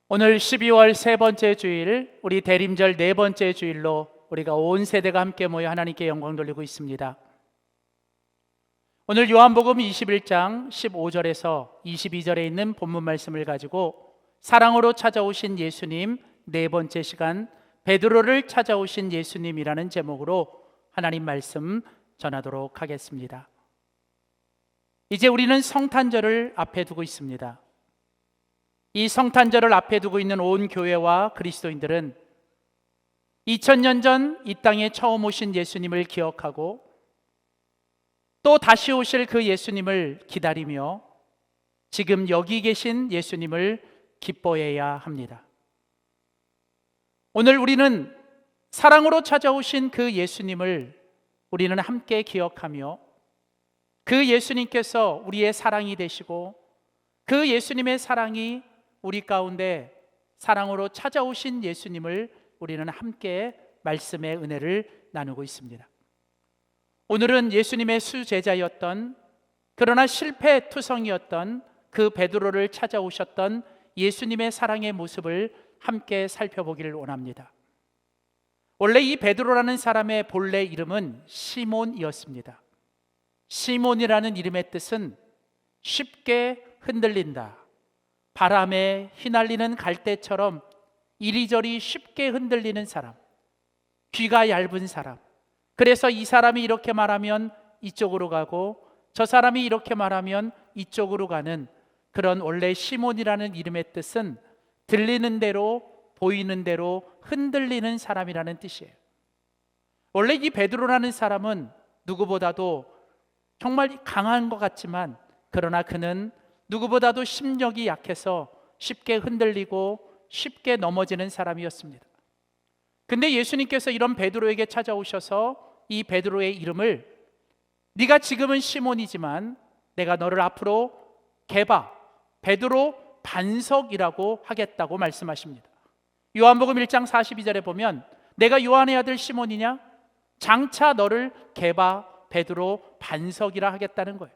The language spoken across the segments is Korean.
오늘 12월 세 번째 주일, 우리 대림절 네 번째 주일로 우리가 온 세대가 함께 모여 하나님께 영광 돌리고 있습니다. 오늘 요한복음 21장 15절에서 22절에 있는 본문 말씀을 가지고 사랑으로 찾아오신 예수님 네 번째 시간, 베드로를 찾아오신 예수님이라는 제목으로 하나님 말씀 전하도록 하겠습니다. 이제 우리는 성탄절을 앞에 두고 있습니다. 이 성탄절을 앞에 두고 있는 온 교회와 그리스도인들은 2000년 전 이 땅에 처음 오신 예수님을 기억하고 또 다시 오실 그 예수님을 기다리며 지금 여기 계신 예수님을 기뻐해야 합니다. 오늘 우리는 사랑으로 찾아오신 그 예수님을 우리는 함께 기억하며 그 예수님께서 우리의 사랑이 되시고 그 예수님의 사랑이 우리 가운데 사랑으로 찾아오신 예수님을 우리는 함께 말씀의 은혜를 나누고 있습니다. 오늘은 예수님의 수제자였던, 그러나 실패투성이었던 그 베드로를 찾아오셨던 예수님의 사랑의 모습을 함께 살펴보기를 원합니다. 원래 이 베드로라는 사람의 본래 이름은 시몬이었습니다. 시몬이라는 이름의 뜻은 쉽게 흔들린다, 바람에 휘날리는 갈대처럼 이리저리 쉽게 흔들리는 사람, 귀가 얇은 사람. 그래서 이 사람이 이렇게 말하면 이쪽으로 가고 저 사람이 이렇게 말하면 이쪽으로 가는, 그런 원래 시몬이라는 이름의 뜻은 들리는 대로 보이는 대로 흔들리는 사람이라는 뜻이에요. 원래 이 베드로라는 사람은 누구보다도 정말 강한 것 같지만, 그러나 그는 누구보다도 심력이 약해서 쉽게 흔들리고 쉽게 넘어지는 사람이었습니다. 근데 예수님께서 이런 베드로에게 찾아오셔서 이 베드로의 이름을, 네가 지금은 시몬이지만 내가 너를 앞으로 게바, 베드로 반석이라고 하겠다고 말씀하십니다. 요한복음 1장 42절에 보면 내가 요한의 아들 시몬이냐? 장차 너를 게바, 베드로 반석이라 하겠다는 거예요.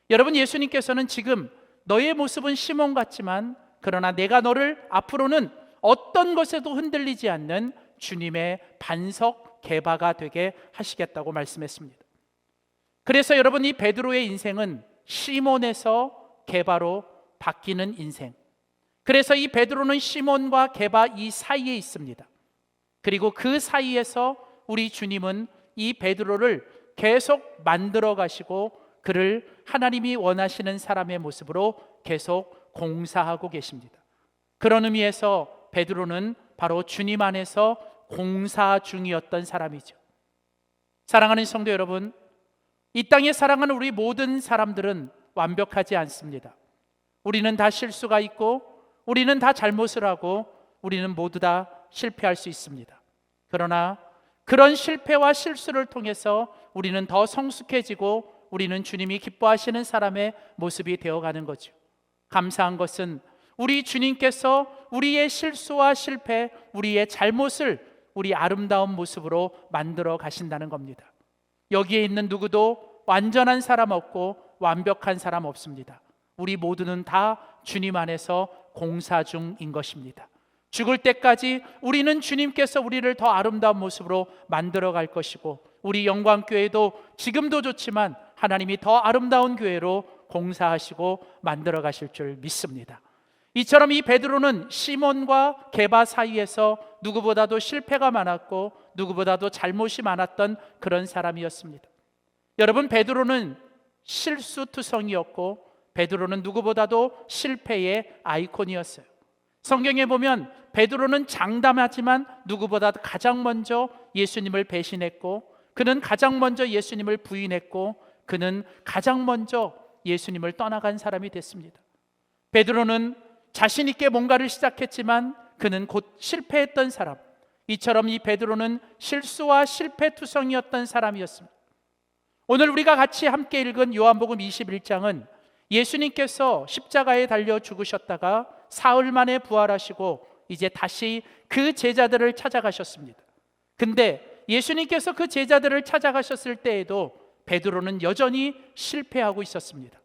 여러분, 예수님께서는 지금 너의 모습은 시몬 같지만 그러나 내가 너를 앞으로는 어떤 것에도 흔들리지 않는 주님의 반석 게바가 되게 하시겠다고 말씀했습니다. 그래서 여러분, 이 베드로의 인생은 시몬에서 게바로 바뀌는 인생. 그래서 이 베드로는 시몬과 게바 이 사이에 있습니다. 그리고 그 사이에서 우리 주님은 이 베드로를 계속 만들어 가시고 그를 하나님이 원하시는 사람의 모습으로 계속 공사하고 계십니다. 그런 의미에서 베드로는 바로 주님 안에서 공사 중이었던 사람이죠. 사랑하는 성도 여러분, 이 땅에 사랑하는 우리 모든 사람들은 완벽하지 않습니다. 우리는 다 실수가 있고 우리는 다 잘못을 하고 우리는 모두 다 실패할 수 있습니다. 그러나 그런 실패와 실수를 통해서 우리는 더 성숙해지고 우리는 주님이 기뻐하시는 사람의 모습이 되어가는 거죠. 감사한 것은 우리 주님께서 우리의 실수와 실패, 우리의 잘못을 우리 아름다운 모습으로 만들어 가신다는 겁니다. 여기에 있는 누구도 완전한 사람 없고 완벽한 사람 없습니다. 우리 모두는 다 주님 안에서 공사 중인 것입니다. 죽을 때까지 우리는 주님께서 우리를 더 아름다운 모습으로 만들어 갈 것이고, 우리 영광교회도 지금도 좋지만 하나님이 더 아름다운 교회로 공사하시고 만들어 가실 줄 믿습니다. 이처럼 이 베드로는 시몬과 게바 사이에서 누구보다도 실패가 많았고 누구보다도 잘못이 많았던 그런 사람이었습니다. 여러분, 베드로는 실수투성이었고 베드로는 누구보다도 실패의 아이콘이었어요. 성경에 보면 베드로는 장담하지만 누구보다도 가장 먼저 예수님을 배신했고, 그는 가장 먼저 예수님을 부인했고, 그는 가장 먼저 예수님을 떠나간 사람이 됐습니다. 베드로는 자신 있게 뭔가를 시작했지만 그는 곧 실패했던 사람. 이처럼 이 베드로는 실수와 실패투성이었던 사람이었습니다. 오늘 우리가 같이 함께 읽은 요한복음 21장은 예수님께서 십자가에 달려 죽으셨다가 사흘 만에 부활하시고 이제 다시 그 제자들을 찾아가셨습니다. 근데 예수님께서 그 제자들을 찾아가셨을 때에도 베드로는 여전히 실패하고 있었습니다.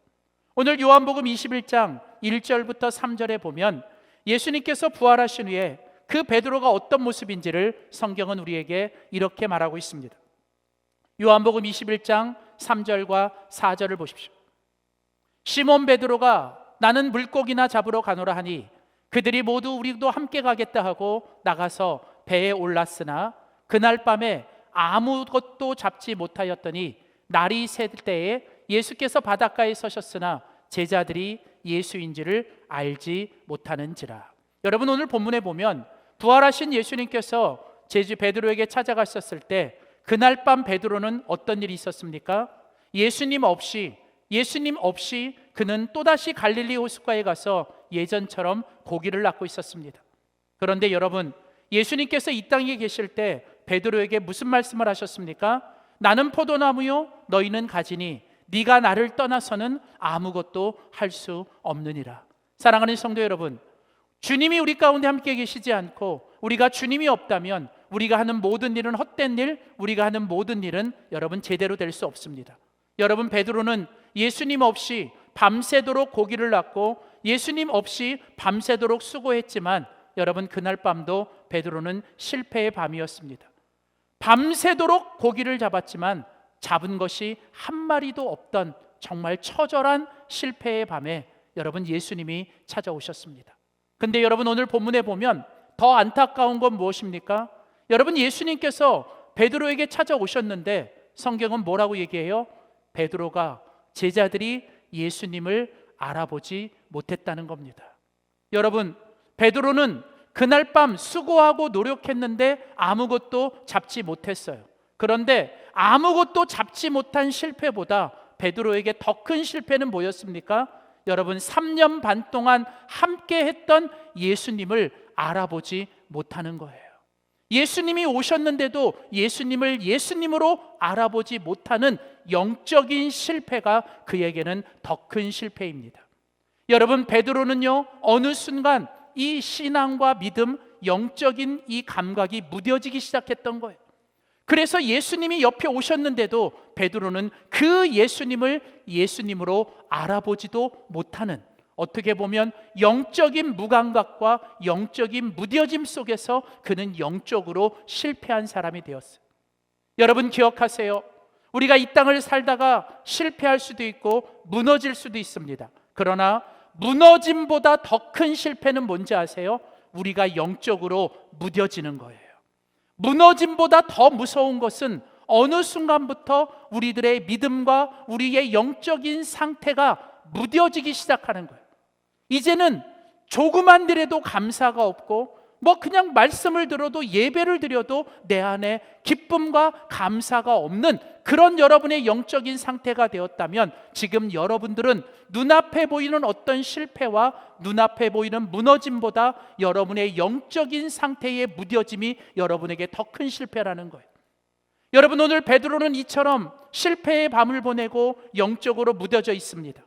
오늘 요한복음 21장 1절부터 3절에 보면 예수님께서 부활하신 후에 그 베드로가 어떤 모습인지를 성경은 우리에게 이렇게 말하고 있습니다. 요한복음 21장 3절과 4절을 보십시오. 시몬 베드로가 나는 물고기나 잡으러 가노라 하니 그들이 모두 우리도 함께 가겠다 하고 나가서 배에 올랐으나 그날 밤에 아무것도 잡지 못하였더니 날이 새 때에 예수께서 바닷가에 서셨으나 제자들이 예수인지를 알지 못하는지라. 여러분, 오늘 본문에 보면 부활하신 예수님께서 제주 베드로에게 찾아가셨을 때 그날 밤 베드로는 어떤 일이 있었습니까? 예수님 없이 그는 또다시 갈릴리 호숫가에 가서 예전처럼 고기를 낚고 있었습니다. 그런데 여러분, 예수님께서 이 땅에 계실 때 베드로에게 무슨 말씀을 하셨습니까? 나는 포도나무요 너희는 가지니 네가 나를 떠나서는 아무것도 할 수 없느니라. 사랑하는 성도 여러분, 주님이 우리 가운데 함께 계시지 않고 우리가 주님이 없다면 우리가 하는 모든 일은 헛된 일, 우리가 하는 모든 일은 여러분 제대로 될 수 없습니다. 여러분, 베드로는 예수님 없이 밤새도록 고기를 낚고 예수님 없이 밤새도록 수고했지만 여러분, 그날 밤도 베드로는 실패의 밤이었습니다. 밤새도록 고기를 잡았지만 잡은 것이 한 마리도 없던 정말 처절한 실패의 밤에 여러분 예수님이 찾아오셨습니다. 근데 여러분, 오늘 본문에 보면 더 안타까운 건 무엇입니까? 여러분, 예수님께서 베드로에게 찾아오셨는데 성경은 뭐라고 얘기해요? 베드로가 제자들이 예수님을 알아보지 못했다는 겁니다. 여러분, 베드로는 그날 밤 수고하고 노력했는데 아무것도 잡지 못했어요. 그런데 아무것도 잡지 못한 실패보다 베드로에게 더 큰 실패는 뭐였습니까? 여러분, 3년 반 동안 함께 했던 예수님을 알아보지 못하는 거예요. 예수님이 오셨는데도 예수님을 예수님으로 알아보지 못하는 영적인 실패가 그에게는 더 큰 실패입니다. 여러분, 베드로는요, 어느 순간 이 신앙과 믿음, 영적인 이 감각이 무뎌지기 시작했던 거예요. 그래서 예수님이 옆에 오셨는데도 베드로는 그 예수님을 예수님으로 알아보지도 못하는, 어떻게 보면 영적인 무감각과 영적인 무뎌짐 속에서 그는 영적으로 실패한 사람이 되었어요. 여러분, 기억하세요. 우리가 이 땅을 살다가 실패할 수도 있고 무너질 수도 있습니다. 그러나 무너짐보다 더 큰 실패는 뭔지 아세요? 우리가 영적으로 무뎌지는 거예요. 무너짐보다 더 무서운 것은 어느 순간부터 우리들의 믿음과 우리의 영적인 상태가 무뎌지기 시작하는 거예요. 이제는 조그만 일에도 감사가 없고 그냥 말씀을 들어도 예배를 드려도 내 안에 기쁨과 감사가 없는 그런 여러분의 영적인 상태가 되었다면 지금 여러분들은 눈앞에 보이는 어떤 실패와 눈앞에 보이는 무너짐보다 여러분의 영적인 상태의 무뎌짐이 여러분에게 더 큰 실패라는 거예요. 여러분, 오늘 베드로는 이처럼 실패의 밤을 보내고 영적으로 무뎌져 있습니다.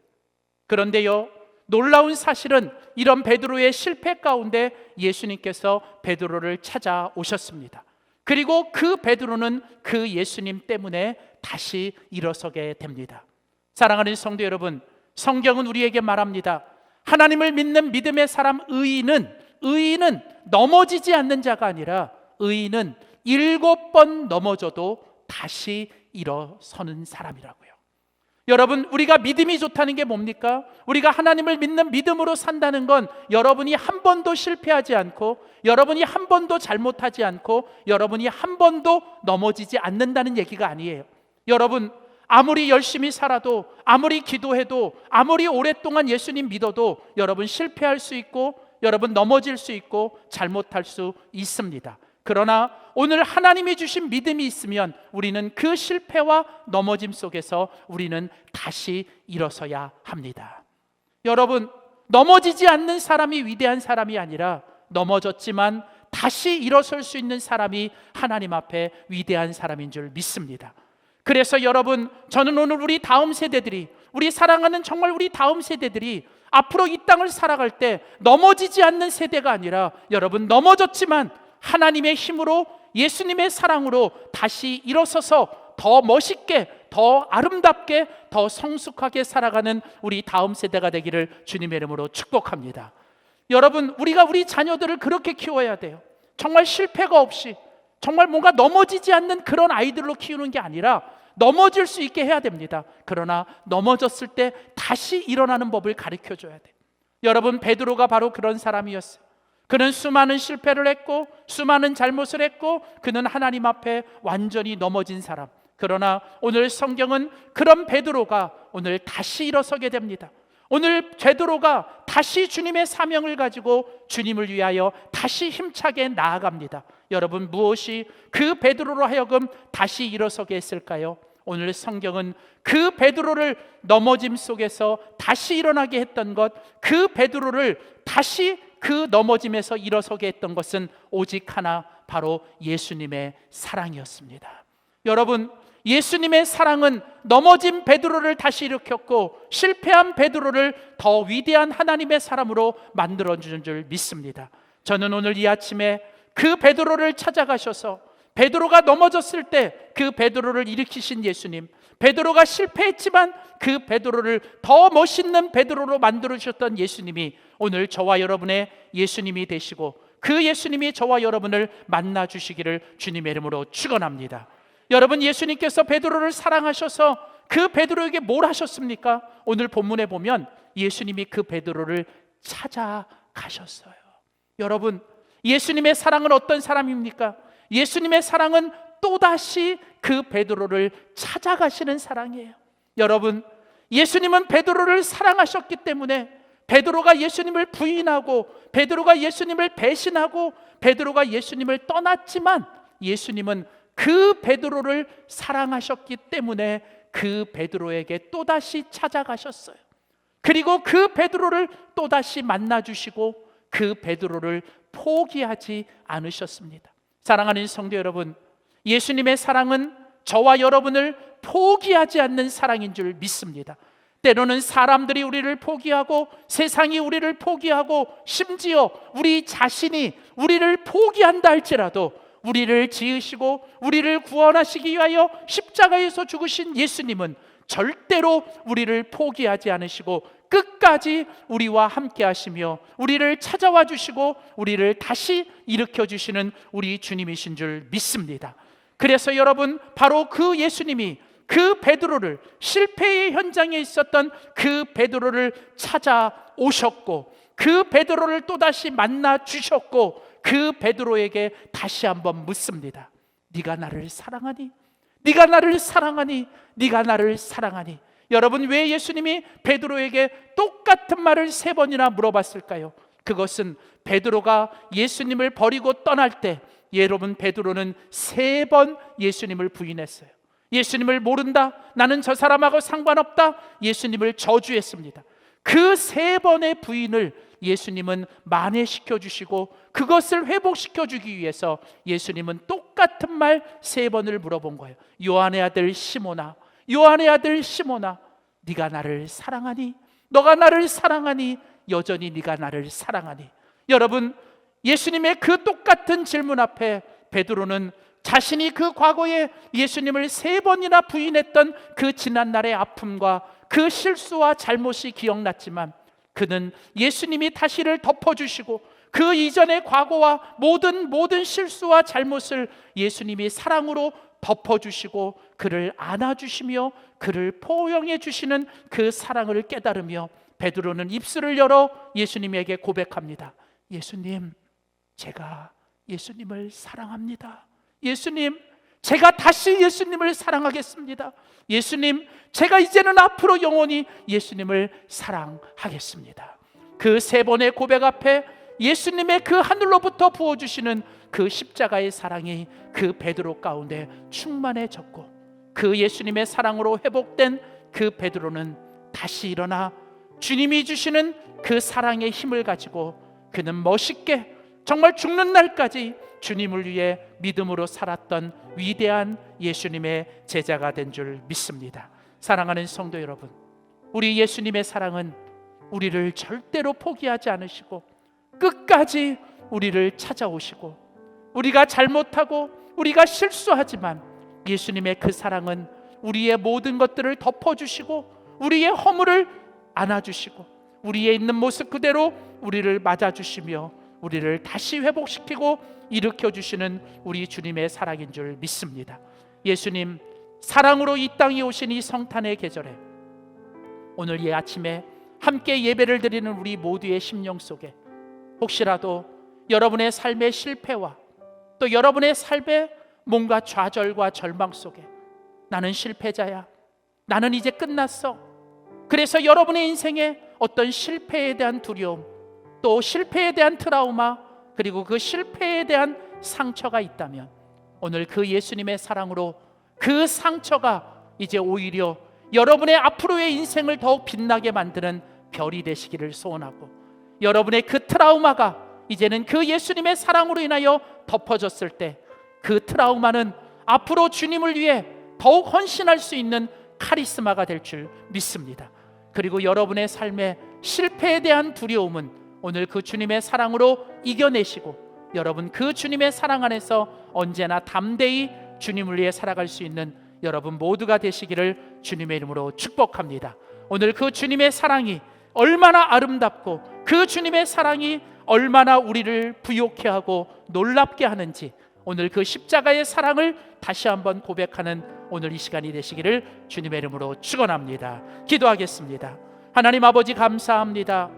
그런데요, 놀라운 사실은 이런 베드로의 실패 가운데 예수님께서 베드로를 찾아오셨습니다. 그리고 그 베드로는 그 예수님 때문에 다시 일어서게 됩니다. 사랑하는 성도 여러분, 성경은 우리에게 말합니다. 하나님을 믿는 믿음의 사람 의인은 넘어지지 않는 자가 아니라 의인은 7번 넘어져도 다시 일어서는 사람이라고요. 여러분, 우리가 믿음이 좋다는 게 뭡니까? 우리가 하나님을 믿는 믿음으로 산다는 건 여러분이 한 번도 실패하지 않고 여러분이 한 번도 잘못하지 않고 여러분이 한 번도 넘어지지 않는다는 얘기가 아니에요. 여러분, 아무리 열심히 살아도 아무리 기도해도 아무리 오랫동안 예수님 믿어도 여러분 실패할 수 있고 여러분 넘어질 수 있고 잘못할 수 있습니다. 그러나 오늘 하나님이 주신 믿음이 있으면 우리는 그 실패와 넘어짐 속에서 우리는 다시 일어서야 합니다. 여러분, 넘어지지 않는 사람이 위대한 사람이 아니라 넘어졌지만 다시 일어설 수 있는 사람이 하나님 앞에 위대한 사람인 줄 믿습니다. 그래서 여러분, 저는 오늘 우리 다음 세대들이, 우리 사랑하는 정말 우리 다음 세대들이 앞으로 이 땅을 살아갈 때 넘어지지 않는 세대가 아니라 여러분, 넘어졌지만 하나님의 힘으로 예수님의 사랑으로 다시 일어서서 더 멋있게, 더 아름답게, 더 성숙하게 살아가는 우리 다음 세대가 되기를 주님의 이름으로 축복합니다. 여러분, 우리가 우리 자녀들을 그렇게 키워야 돼요. 정말 실패가 없이, 정말 뭔가 넘어지지 않는 그런 아이들로 키우는 게 아니라 넘어질 수 있게 해야 됩니다. 그러나 넘어졌을 때 다시 일어나는 법을 가르쳐줘야 돼요. 여러분, 베드로가 바로 그런 사람이었어요. 그는 수많은 실패를 했고 수많은 잘못을 했고 그는 하나님 앞에 완전히 넘어진 사람. 그러나 오늘 성경은 그런 베드로가 오늘 다시 일어서게 됩니다. 오늘 베드로가 다시 주님의 사명을 가지고 주님을 위하여 다시 힘차게 나아갑니다. 여러분, 무엇이 그 베드로로 하여금 다시 일어서게 했을까요? 오늘 성경은 그 베드로를 넘어짐 속에서 다시 일어나게 했던 것, 그 베드로를 다시 그 넘어짐에서 일어서게 했던 것은 오직 하나, 바로 예수님의 사랑이었습니다. 여러분, 예수님의 사랑은 넘어진 베드로를 다시 일으켰고 실패한 베드로를 더 위대한 하나님의 사람으로 만들어주는 줄 믿습니다. 저는 오늘 이 아침에 그 베드로를 찾아가셔서 베드로가 넘어졌을 때 그 베드로를 일으키신 예수님, 베드로가 실패했지만 그 베드로를 더 멋있는 베드로로 만들어주셨던 예수님이 오늘 저와 여러분의 예수님이 되시고 그 예수님이 저와 여러분을 만나주시기를 주님의 이름으로 축원합니다. 여러분, 예수님께서 베드로를 사랑하셔서 그 베드로에게 뭘 하셨습니까? 오늘 본문에 보면 예수님이 그 베드로를 찾아가셨어요. 여러분, 예수님의 사랑은 어떤 사랑입니까? 예수님의 사랑은 또다시 그 베드로를 찾아가시는 사랑이에요. 여러분, 예수님은 베드로를 사랑하셨기 때문에 베드로가 예수님을 부인하고 베드로가 예수님을 배신하고 베드로가 예수님을 떠났지만 예수님은 그 베드로를 사랑하셨기 때문에 그 베드로에게 또다시 찾아가셨어요. 그리고 그 베드로를 또다시 만나주시고 그 베드로를 포기하지 않으셨습니다. 사랑하는 성도 여러분, 예수님의 사랑은 저와 여러분을 포기하지 않는 사랑인 줄 믿습니다. 때로는 사람들이 우리를 포기하고 세상이 우리를 포기하고 심지어 우리 자신이 우리를 포기한다 할지라도 우리를 지으시고 우리를 구원하시기 위하여 십자가에서 죽으신 예수님은 절대로 우리를 포기하지 않으시고 끝까지 우리와 함께 하시며 우리를 찾아와 주시고 우리를 다시 일으켜 주시는 우리 주님이신 줄 믿습니다. 그래서 여러분, 바로 그 예수님이 그 베드로를, 실패의 현장에 있었던 그 베드로를 찾아오셨고 그 베드로를 또다시 만나 주셨고 그 베드로에게 다시 한번 묻습니다. 네가 나를 사랑하니? 네가 나를 사랑하니? 네가 나를 사랑하니? 여러분, 왜 예수님이 베드로에게 똑같은 말을 3번이나 물어봤을까요? 그것은 베드로가 예수님을 버리고 떠날 때 여러분, 베드로는 3번 예수님을 부인했어요. 예수님을 모른다, 나는 저 사람하고 상관없다, 예수님을 저주했습니다. 그 3번의 부인을 예수님은 만회시켜 주시고 그것을 회복시켜 주기 위해서 예수님은 똑같은 말 3번을 물어본 거예요. 요한의 아들 시몬아, 요한의 아들 시몬아, 네가 나를 사랑하니? 너가 나를 사랑하니? 여전히 네가 나를 사랑하니? 여러분, 예수님의 그 똑같은 질문 앞에 베드로는 자신이 그 과거에 예수님을 3번이나 부인했던 그 지난날의 아픔과 그 실수와 잘못이 기억났지만 그는 예수님이 다시를 덮어주시고 그 이전의 과거와 모든 실수와 잘못을 예수님이 사랑으로 덮어주시고 그를 안아주시며 그를 포용해 주시는 그 사랑을 깨달으며 베드로는 입술을 열어 예수님에게 고백합니다. 예수님, 제가 예수님을 사랑합니다. 예수님, 제가 다시 예수님을 사랑하겠습니다. 예수님, 제가 이제는 앞으로 영원히 예수님을 사랑하겠습니다. 그 3번의 고백 앞에 예수님의 그 하늘로부터 부어주시는 그 십자가의 사랑이 그 베드로 가운데 충만해졌고 그 예수님의 사랑으로 회복된 그 베드로는 다시 일어나 주님이 주시는 그 사랑의 힘을 가지고 그는 멋있게 정말 죽는 날까지 주님을 위해 믿음으로 살았던 위대한 예수님의 제자가 된 줄 믿습니다. 사랑하는 성도 여러분, 우리 예수님의 사랑은 우리를 절대로 포기하지 않으시고 끝까지 우리를 찾아오시고 우리가 잘못하고 우리가 실수하지만 예수님의 그 사랑은 우리의 모든 것들을 덮어주시고 우리의 허물을 안아주시고 우리의 있는 모습 그대로 우리를 맞아주시며 우리를 다시 회복시키고 일으켜주시는 우리 주님의 사랑인 줄 믿습니다. 예수님 사랑으로 이 땅에 오신 이 성탄의 계절에 오늘 이 아침에 함께 예배를 드리는 우리 모두의 심령 속에 혹시라도 여러분의 삶의 실패와 또 여러분의 삶의 뭔가 좌절과 절망 속에 나는 실패자야, 나는 이제 끝났어, 그래서 여러분의 인생에 어떤 실패에 대한 두려움, 또 실패에 대한 트라우마, 그리고 그 실패에 대한 상처가 있다면 오늘 그 예수님의 사랑으로 그 상처가 이제 오히려 여러분의 앞으로의 인생을 더욱 빛나게 만드는 별이 되시기를 소원하고, 여러분의 그 트라우마가 이제는 그 예수님의 사랑으로 인하여 덮어졌을 때 그 트라우마는 앞으로 주님을 위해 더욱 헌신할 수 있는 카리스마가 될 줄 믿습니다. 그리고 여러분의 삶의 실패에 대한 두려움은 오늘 그 주님의 사랑으로 이겨내시고 여러분 그 주님의 사랑 안에서 언제나 담대히 주님을 위해 살아갈 수 있는 여러분 모두가 되시기를 주님의 이름으로 축복합니다. 오늘 그 주님의 사랑이 얼마나 아름답고 그 주님의 사랑이 얼마나 우리를 부욕해 하고 놀랍게 하는지 오늘 그 십자가의 사랑을 다시 한번 고백하는 오늘 이 시간이 되시기를 주님의 이름으로 축원합니다. 기도하겠습니다. 하나님 아버지 감사합니다.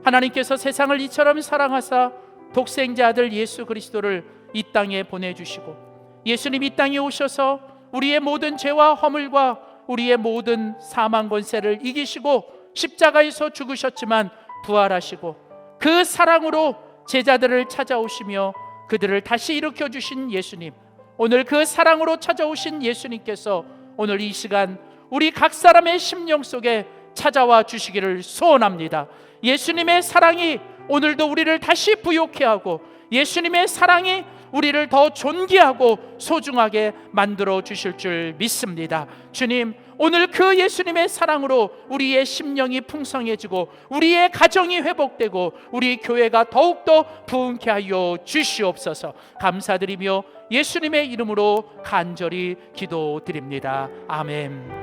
하나님께서 세상을 이처럼 사랑하사 독생자 아들 예수 그리스도를 이 땅에 보내주시고 예수님 이 땅에 오셔서 우리의 모든 죄와 허물과 우리의 모든 사망 권세를 이기시고 십자가에서 죽으셨지만 부활하시고 그 사랑으로 제자들을 찾아오시며 그들을 다시 일으켜주신 예수님, 오늘 그 사랑으로 찾아오신 예수님께서 오늘 이 시간 우리 각 사람의 심령 속에 찾아와 주시기를 소원합니다. 예수님의 사랑이 오늘도 우리를 다시 부욕해 하고 예수님의 사랑이 우리를 더 존귀하고 소중하게 만들어 주실 줄 믿습니다. 주님, 오늘 그 예수님의 사랑으로 우리의 심령이 풍성해지고 우리의 가정이 회복되고 우리 교회가 더욱더 부흥케 하여 주시옵소서. 감사드리며 예수님의 이름으로 간절히 기도드립니다. 아멘.